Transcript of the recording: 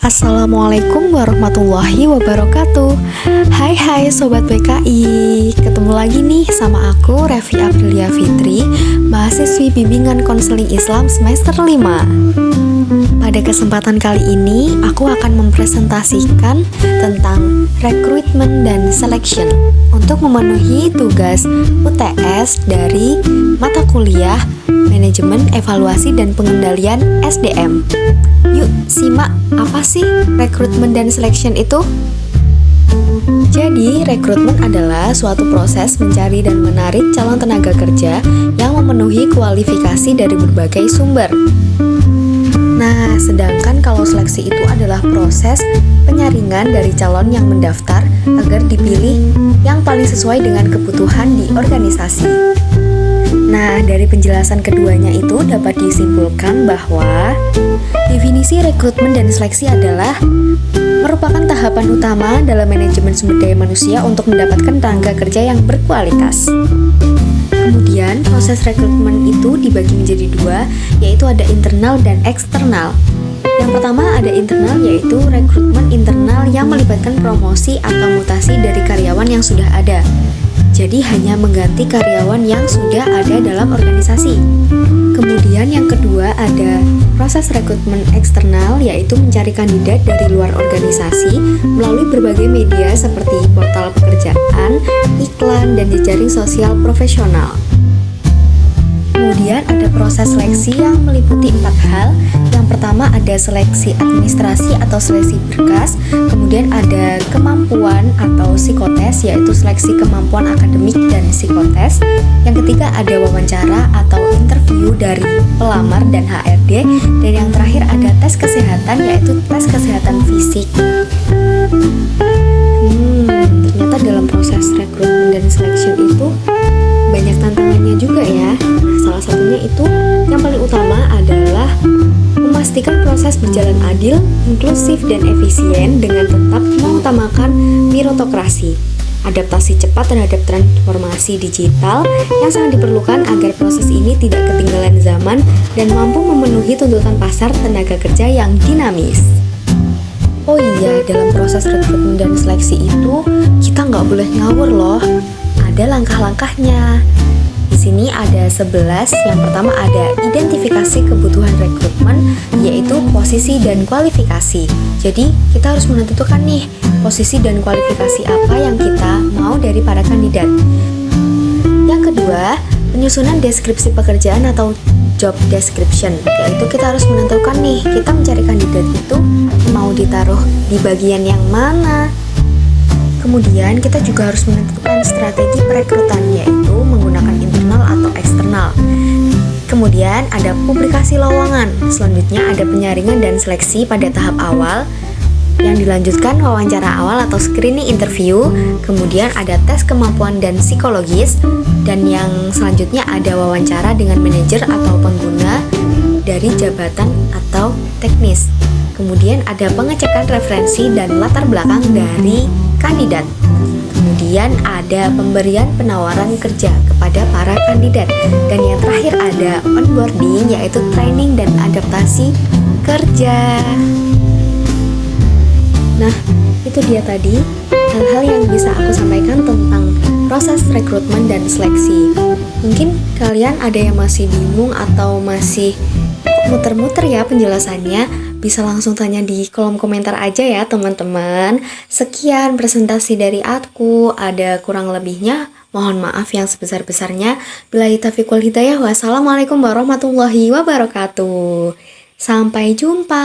Assalamualaikum warahmatullahi wabarakatuh. Hai Sobat PKI. Ketemu lagi nih sama aku Revi Aprilia Fitri, mahasiswi bimbingan konseling Islam semester 5. Pada kesempatan kali ini aku akan mempresentasikan tentang recruitment dan selection untuk memenuhi tugas UTS dari mata kuliah Manajemen Evaluasi dan Pengendalian SDM. Yuk simak apa sih rekrutmen dan selection itu? Jadi, rekrutmen adalah suatu proses mencari dan menarik calon tenaga kerja yang memenuhi kualifikasi dari berbagai sumber. Nah, sedangkan kalau seleksi itu adalah proses penyaringan dari calon yang mendaftar agar dipilih yang paling sesuai dengan kebutuhan di organisasi. Nah, dari penjelasan keduanya itu dapat disimpulkan bahwa definisi rekrutmen dan seleksi adalah merupakan tahapan utama dalam manajemen sumber daya manusia untuk mendapatkan tenaga kerja yang berkualitas. Kemudian, proses rekrutmen itu dibagi menjadi dua, yaitu ada internal dan eksternal. Yang pertama ada internal, yaitu rekrutmen internal yang melibatkan promosi atau mutasi dari karyawan yang sudah ada. Jadi hanya mengganti karyawan yang sudah ada dalam organisasi. Kemudian yang kedua ada proses rekrutmen eksternal, yaitu mencari kandidat dari luar organisasi melalui berbagai media seperti portal pekerjaan, iklan, dan jejaring sosial profesional. Kemudian ada proses seleksi yang meliputi 4 hal. Yang pertama ada seleksi administrasi atau seleksi berkas. Kemudian ada kemampuan atau psikotes, yaitu seleksi kemampuan akademik dan psikotes. Yang ketiga ada wawancara atau interview dari pelamar dan HRD. Dan yang terakhir ada tes kesehatan, yaitu tes kesehatan fisik. Ternyata dalam proses rekrutmen dan selection itu banyak tantangannya juga ya. Salah satunya itu yang paling utama adalah memastikan proses berjalan adil, inklusif, dan efisien dengan tetap mengutamakan meritokrasi. Adaptasi cepat terhadap transformasi digital yang sangat diperlukan agar proses ini tidak ketinggalan zaman dan mampu memenuhi tuntutan pasar tenaga kerja yang dinamis. Oh iya, dalam proses rekrutmen dan seleksi itu kita nggak boleh ngawur loh. Ada langkah-langkahnya. Di sini ada 11. Yang pertama ada identifikasi kebutuhan rekrutmen, yaitu posisi dan kualifikasi. Jadi kita harus menentukan nih posisi dan kualifikasi apa yang kita mau dari para kandidat. Yang kedua, penyusunan deskripsi pekerjaan atau job description, yaitu kita harus menentukan nih kita mencari kandidat itu mau ditaruh di bagian yang mana. Kemudian kita juga harus menentukan strategi perekrutan, yaitu menggunakan internal atau eksternal. Kemudian ada publikasi lowongan. Selanjutnya ada penyaringan dan seleksi pada tahap awal, yang dilanjutkan wawancara awal atau screening interview. Kemudian ada tes kemampuan dan psikologis. Dan yang selanjutnya ada wawancara dengan manajer atau pengguna dari jabatan atau teknis. Kemudian ada pengecekan referensi dan latar belakang dari kandidat. Kemudian ada pemberian penawaran kerja kepada para kandidat. Dan yang terakhir ada onboarding, yaitu training dan adaptasi kerja. Nah, itu dia tadi hal-hal yang bisa aku sampaikan tentang proses rekrutmen dan seleksi. Mungkin kalian ada yang masih bingung atau masih muter-muter ya penjelasannya. Bisa langsung tanya di kolom komentar aja ya teman-teman. Sekian presentasi dari aku. Ada kurang lebihnya, mohon maaf yang sebesar-besarnya. Billahi taufiq wal hidayah. Wassalamualaikum warahmatullahi wabarakatuh. Sampai jumpa.